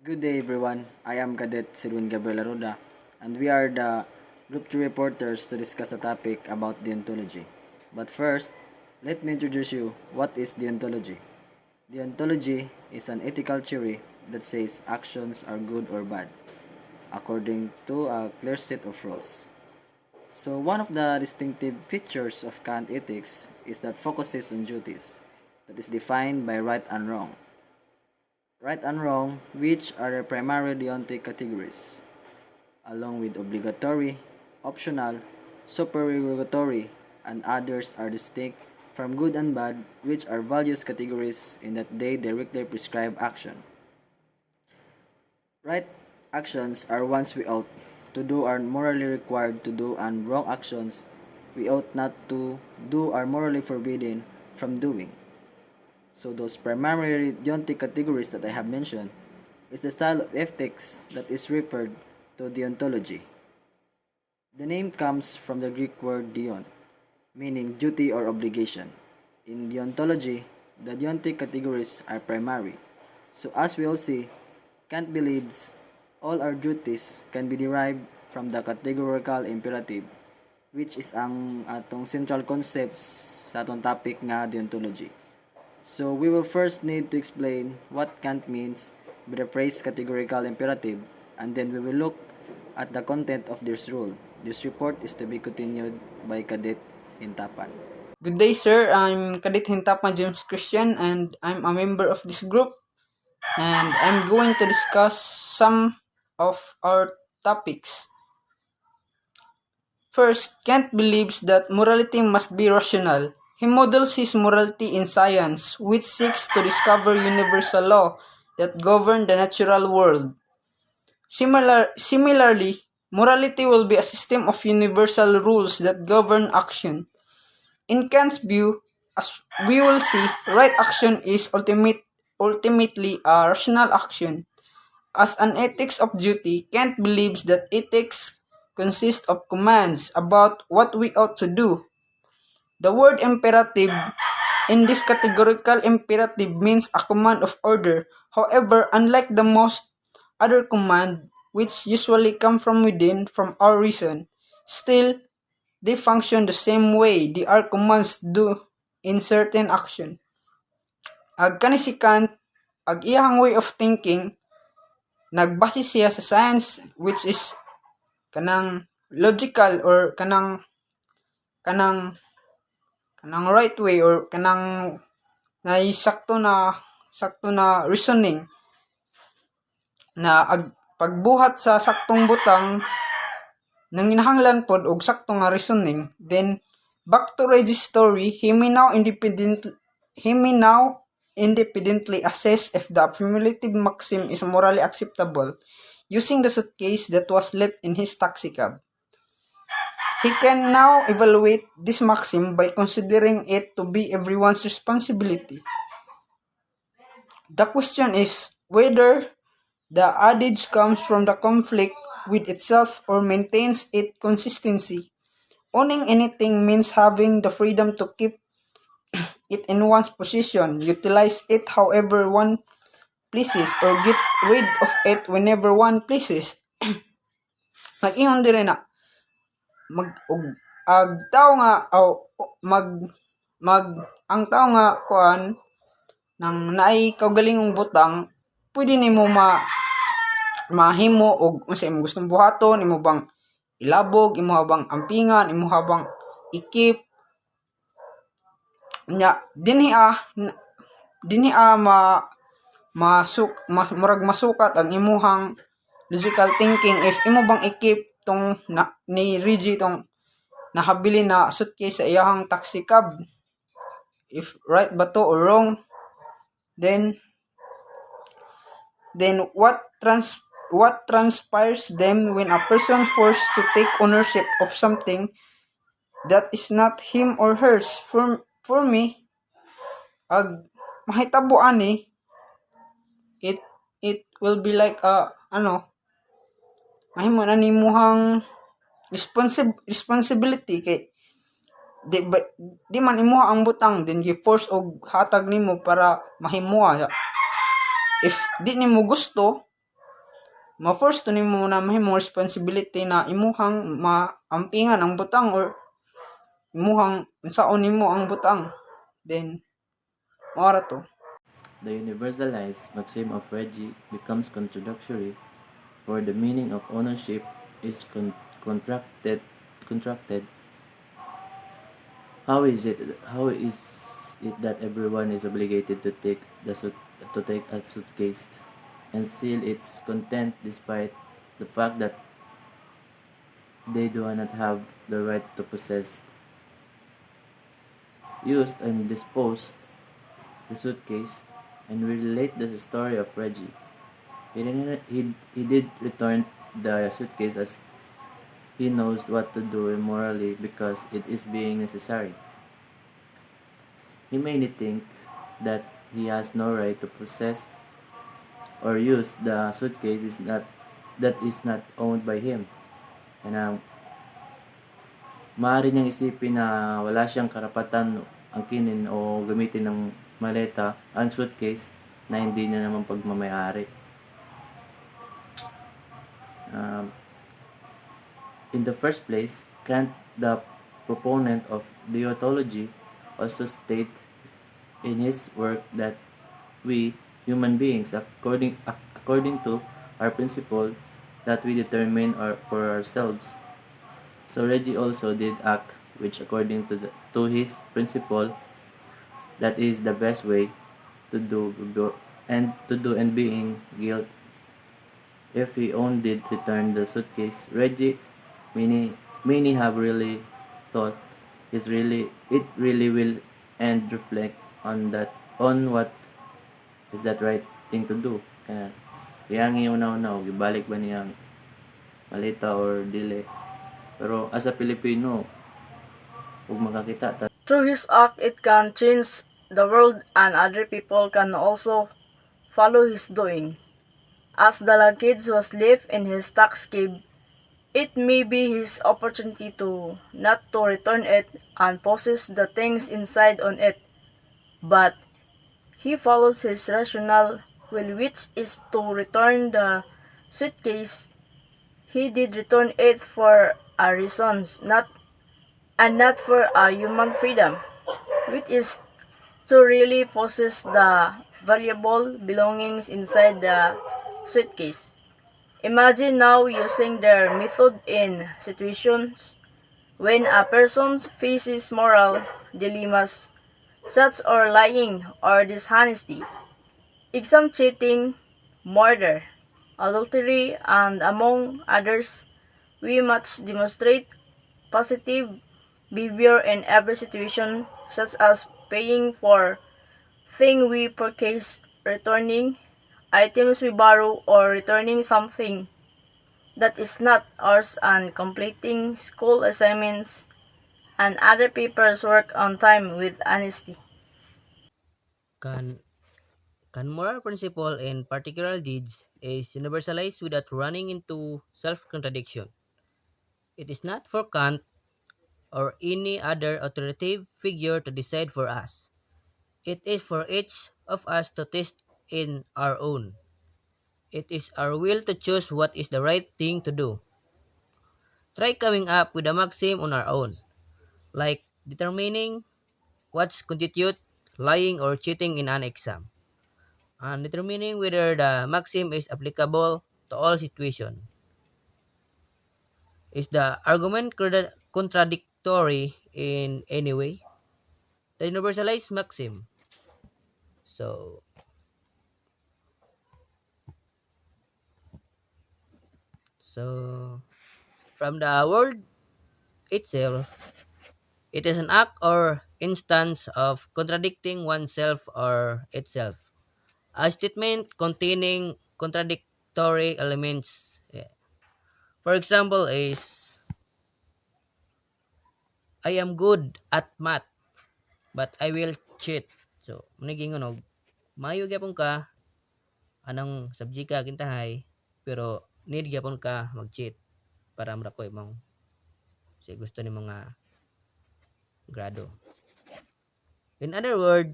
Good day everyone. I am Cadet Silwin Gabriel Aruda and we are the Group 3 reporters to discuss a topic about deontology. But first, let me introduce you what is deontology. Deontology is an ethical theory that says actions are good or bad according to a clear set of rules. So one of the distinctive features of Kant ethics is that focuses on duties that is defined by right and wrong. Right and wrong, which are the primary deontic categories, along with obligatory, optional, supererogatory, and others are distinct from good and bad, which are values categories in that they directly prescribe action. Right actions are ones we ought to do are morally required to do, and wrong actions we ought not to do are morally forbidden from doing. So those primary deontic categories that I have mentioned is the style of ethics that is referred to deontology. The name comes from the Greek word deon, meaning duty or obligation. In deontology, the deontic categories are primary. So as we all see, Kant believes all our duties can be derived from the categorical imperative, which is ang atong central concepts sa atong topic nga deontology. So we will first need to explain what Kant means by the phrase categorical imperative, and then we will look at the content of this rule. This report is to be continued by Cadet Hintapan. Good day, sir. I'm Kadit Hintapan James Christian, and I'm a member of this group. And I'm going to discuss some of our topics. First, Kant believes that morality must be rational. He models his morality in science, which seeks to discover universal law that govern the natural world. Similarly, morality will be a system of universal rules that govern action. In Kant's view, as we will see, right action is ultimately a rational action. As an ethics of duty, Kant believes that ethics consists of commands about what we ought to do. The word imperative in this categorical imperative means a command of order. However, unlike the most other command, which usually come from within, from our reason, still they function the same way they are commands do in certain action. Ag kani si Kant, ag iyang way of thinking, nagbase siya sa science which is kanang logical or kanang kanang right way or kanang sakto na reasoning na ag pagbuhat sa saktong butang nang ginahanglan pod og sakto nga reasoning, then back to Reggie's story, he may now independently assess if the cumulative maxim is morally acceptable using the suitcase that was left in his taxi cab. He can now evaluate this maxim by considering it to be everyone's responsibility. The question is whether the adage comes from the conflict with itself or maintains its consistency. Owning anything means having the freedom to keep it in one's possession, utilize it however one pleases, or get rid of it whenever one pleases. Nag-ingon dire na ag tao nga ang tao nga kuan nang naay kaugalingong butang, pwede nimo mahimo og unsa imong gustong buhaton, imo bang ilabog, imo bang ampingan, imo bang ikip nya dinhi murag masukat ang imuhang logical thinking if imo bang ikip tong ni Reggie tong nahabili na suitcase sa iyahang taxi cab, if right ba to or wrong, then what transpires them when a person forced to take ownership of something that is not him or hers. For me, ag mahitabo ani, it will be like mahimo na nimuhang responsibility kay di man imuha ang butang then gi-force og hatag nimo para mahimuha. If di nimo gusto, ma-force to nimo na mahimo responsibility na imuhang maampingan ang butang or imuhang unsaon nimo ang butang. Then mora to. The universalized maxim of Reggie becomes contradictory, for the meaning of ownership is contracted. How is it that everyone is obligated to take a suitcase and seal its content despite the fact that they do not have the right to possess, use, and dispose the suitcase? And we relate the story of Reggie. He did return the suitcase as he knows what to do immorally because it is being necessary. He may think that he has no right to possess or use the suitcase that is not owned by him. And maaari niyang isipin na wala siyang karapatan angkinin o gamitin ng maleta ang suitcase na hindi niya naman pagmamayari. In the first place, Kant, the proponent of Deontology, also state in his work that we, human beings, according to our principle that we determine for ourselves. So Reggie also did act which according to his principle that is the best way to do and being guilt. If he only did return the suitcase, Reggie many have really thought it really will and reflect on what is that right thing to do. Kaya iyang una-una og gibalik ba niyang malita or dili. Pero as a Pilipino, ug makakita ta Through his act, it can change the world and other people can also follow his doing. As the luggage was left in his tax cab, it may be his opportunity to not to return it and possess the things inside on it, but he follows his rational will, which is to return the suitcase. He did return it for a reason, not for a human freedom, which is to really possess the valuable belongings inside the suitcase. Imagine now using their method in situations when a person faces moral dilemmas such as lying or dishonesty, exam cheating, murder, adultery, and among others. We must demonstrate positive behavior in every situation, such as paying for things we purchase, returning items we borrow, or returning something that is not ours, and completing school assignments and other papers work on time with honesty. Can moral principle in particular deeds is universalized without running into self-contradiction. It is not for Kant or any other authoritative figure to decide for us. It is for each of us to test in our own. It is our will to choose what is the right thing to do. Try coming up with a maxim on our own, like determining what constitute lying or cheating in an exam, and determining whether the maxim is applicable to all situations. Is the argument contradictory in any way? The universalized maxim. So, so from the word itself, it is an act or instance of contradicting oneself or itself. A statement containing contradictory elements. Yeah. For example, is I am good at math, but I will cheat. So, maniging ano, mayo gyapon ka anong subject ka kintahay, pero need gyapon ka mag-cheat para marapoy mong si gusto ni mga grado. In other words,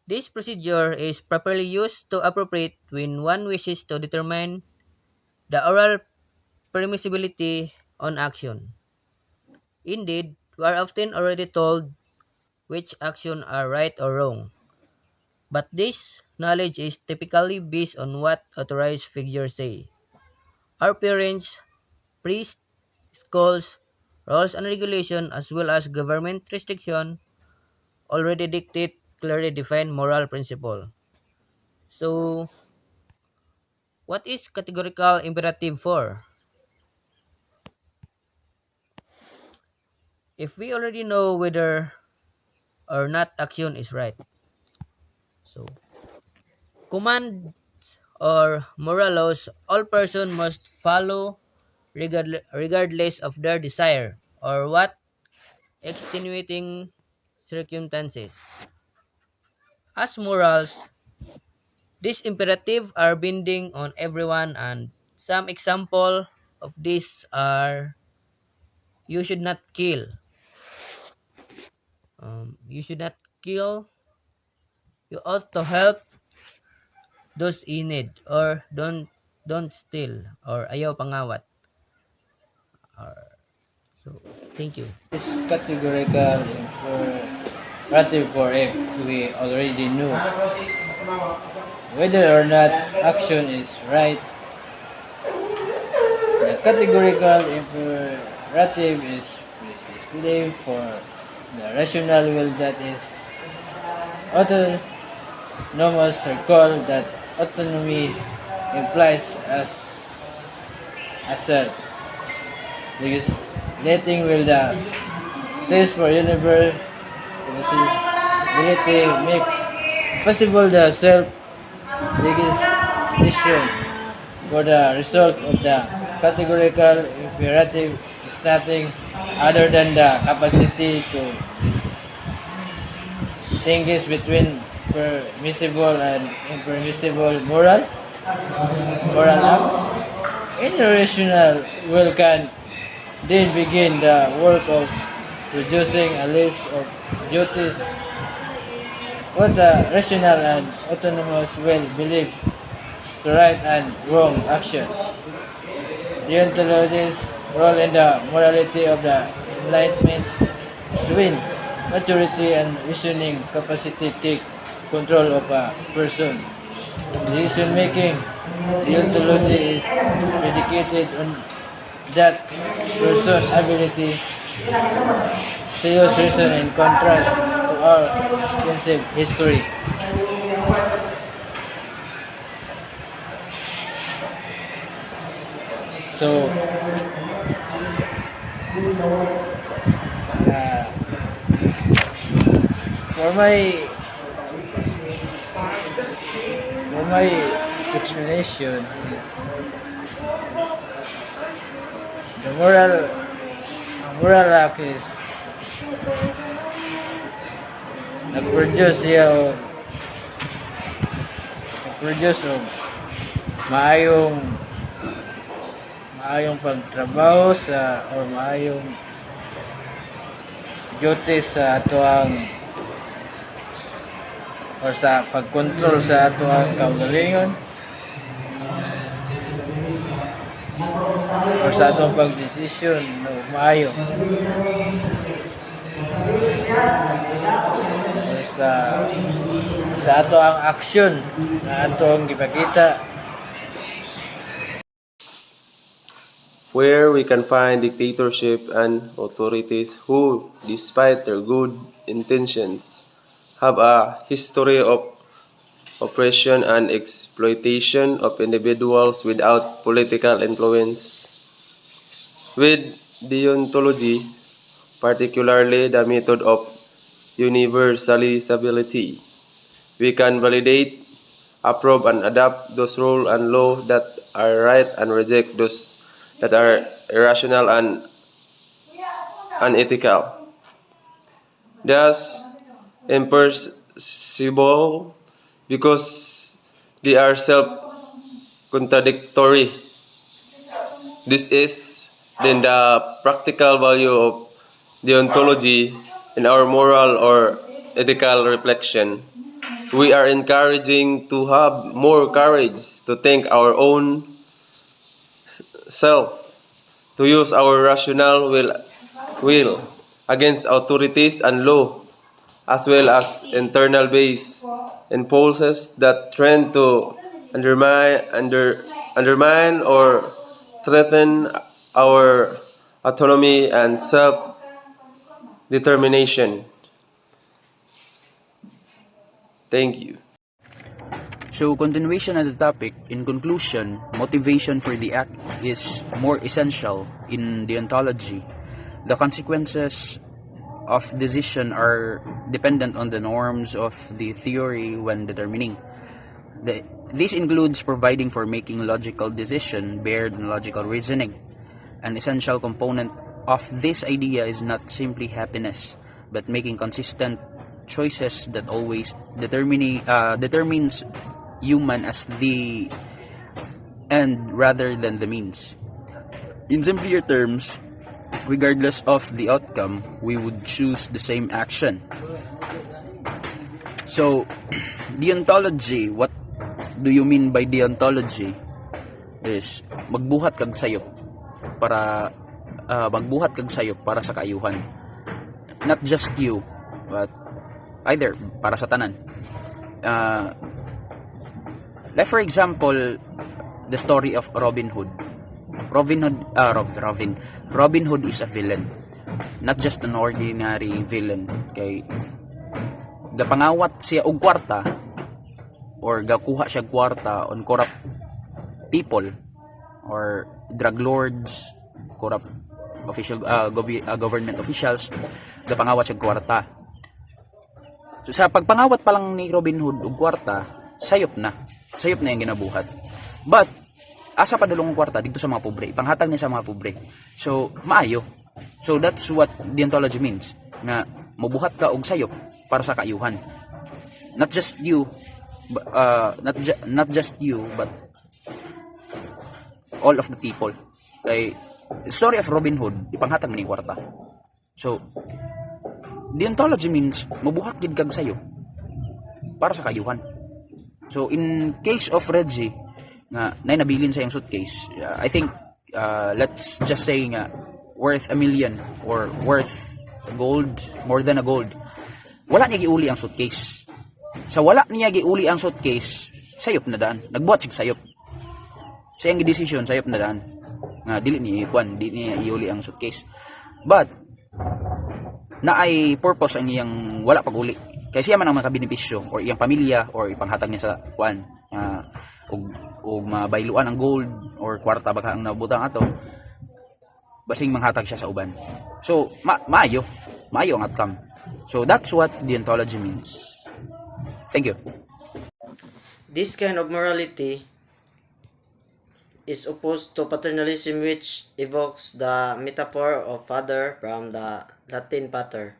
This procedure is properly used to appropriate when one wishes to determine the oral permissibility on action. Indeed, we are often already told which actions are right or wrong, but this knowledge is typically based on what authorized figures say. Our parents, priests, schools, rules and regulation, as well as government restriction already dictate clearly defined moral principle. So, what is categorical imperative for? If we already know whether or not action is right. So, command or moral laws all person must follow regardless of their desire or what extenuating circumstances. As morals, these imperatives are binding on everyone, and some example of these are you should not kill. You should not kill. You ought to help those in need, or don't steal, or ayaw pangawat. So thank you. It's categorical imperative for if we already knew whether or not action is right. The categorical imperative is precisely for the rational will that is autonomous. Recall that autonomy implies as assert. Legislating will the test for universal possibility makes possible the self-legislation for the result of the categorical imperative is nothing other than the capacity to distinguish between permissible and impermissible moral acts. Any rational will can then begin the work of producing a list of duties what the rational and autonomous will believe to right and wrong action. Deontology's role in the morality of the Enlightenment is when maturity and reasoning capacity take control of a person. Decision making deontology is predicated on that person's ability to use reason in contrast to our extensive history. So, uh, for my explanation is the moral act is nag-produce siya o nag-produce og maayong pagtrabaho sa or maayong duty sa atoang or sa pagkontrol sa atoang kaugalingon or sa atong pagdesisyon no maayo or sa ato ang aksyon na atong gipakita. Where we can find dictatorship and authorities who, despite their good intentions, have a history of oppression and exploitation of individuals without political influence. With deontology, particularly the method of universalizability, we can validate, approve, and adopt those rules and laws that are right and reject those that are irrational and unethical. Thus, impermissible because they are self-contradictory. This is then the practical value of deontology in our moral or ethical reflection. we are encouraging to have more courage to think our own self, to use our rational will against authorities and law, as well as internal base impulses that trend to undermine or threaten our autonomy and self-determination. Thank you. So, continuation of the topic, in conclusion, motivation for the act is more essential in deontology. The consequences of decision are dependent on the norms of the theory when determining. This includes providing for making logical decision based on logical reasoning. An essential component of this idea is not simply happiness, but making consistent choices that always determines human as the end rather than the means. In simpler terms, regardless of the outcome, we would choose the same action. So, deontology, what do you mean by deontology? Is magbuhat kag sayop para sa kaayuhan. Not just you, but either para sa tanan. Like for example, the story of Robin Hood. Robin Hood is a villain. Not just an ordinary villain. Kay gapangawat siya og kwarta or gakuha siya kwarta on corrupt people or drug lords, corrupt government officials, gapangawat siya kwarta. So sa pagpangawat pa lang ni Robin Hood og kwarta, sayop na yung ginabuhat. But asa padulong ang kwarta dito sa mga pobre, ipanghatag niya sa mga pobre. So maayo. So that's what deontology means, na mabuhat ka og sayop para sa kaayuhan. Not just you, but all of the people. Kay story of Robin Hood, ipanghatag ni kwarta. So deontology means mabuhat gid kag sayo para sa kaayuhan. So in case of Reggie nga nabilin sa iyang suitcase, I think let's just say nga worth $1 million or worth gold, more than a gold. Wala niya giuli ang suitcase. Sa wala niya giuli ang suitcase, sayop na daan. Nagbuhat sig sayop. Sa iyang decision, sayop na daan. Nga dili niya iuli ang suitcase. But na ay purpose ang iyang wala paguli. Kaya siya man ang makabenepisyo or iyang pamilya or ipanghatag niya sa kuan og mabayluan ang gold or kwarta baka ang nabutang ato, basing manghatag siya sa uban. So maayo ang outcome. So that's what deontology means. Thank you. This kind of morality is opposed to paternalism, which evokes the metaphor of father from the Latin pater.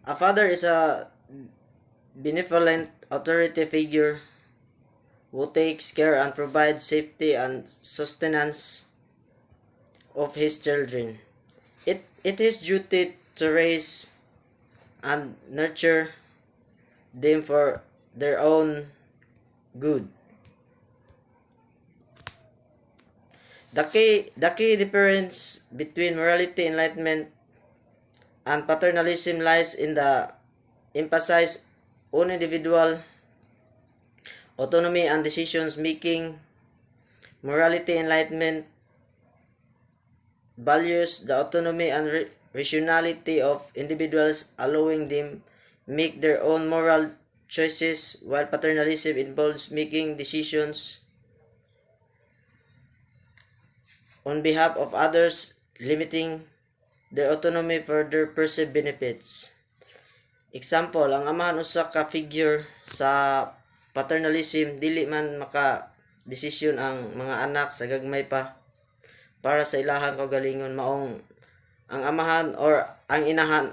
A father is a benevolent authority figure who takes care and provides safety and sustenance of his children. It is duty to raise and nurture them for their own good. The key difference between morality, enlightenment, and paternalism lies in the emphasis on individual autonomy and decisions making. Morality, enlightenment values the autonomy and rationality of individuals, allowing them make their own moral choices, while paternalism involves making decisions on behalf of others, limiting their autonomy for their perceived benefits. Example, ang amahan usa ka figure sa paternalism, dili man maka desisyon ang mga anak sa gagmay pa para sa ilahang kaugalingon, maong ang amahan or ang inahan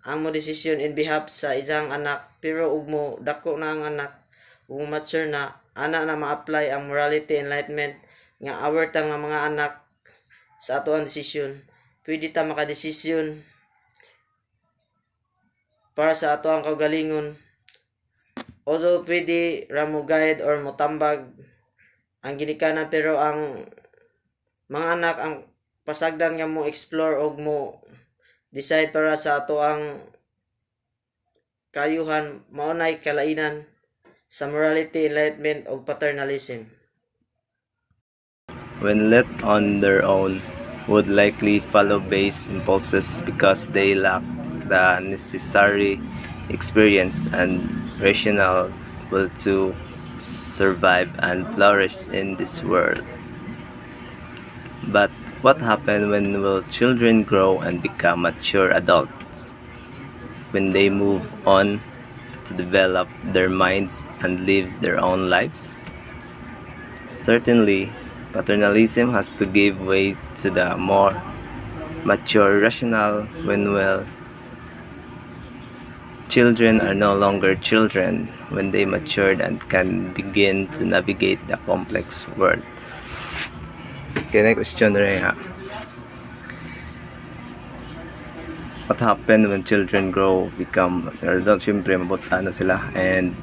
ang mo desisyon in behalf sa isang anak, pero ug mo dako na ang anak ug mature na, ana na ma-apply ang morality, enlightenment nga aware ta nga mga anak sa ato ang desisyon, pwede ta makadesisyon para sa ato ang kaugalingon although pwede ra mo guide or motambag ang ginikanan, pero ang mga anak ang pasagdan nga mo explore og mo decide para sa ato ang kayuhan, maunay kalainan sa morality, enlightenment ug paternalism. When left on their own, would likely follow base impulses because they lack the necessary experience and rational will to survive and flourish in this world. But what happens when will children grow and become mature adults? When they move on to develop their minds and live their own lives? Certainly, paternalism has to give way to the more mature rational when children are no longer children when they matured and can begin to navigate the complex world. Kaya question rin ha. What happened when children grow, become adult? Siyempre, mabuta na sila and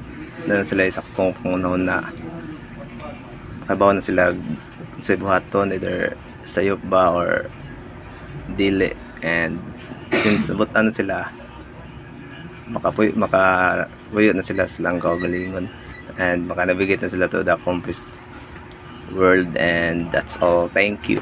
na sila isaktong pangunahon na kabaw na sila sa buhaton, either sayop ba or dili, and since nabutan na sila, makapuyo na sila silang kaugalingon and makanavigate na sila to the complex world. And that's all. Thank you.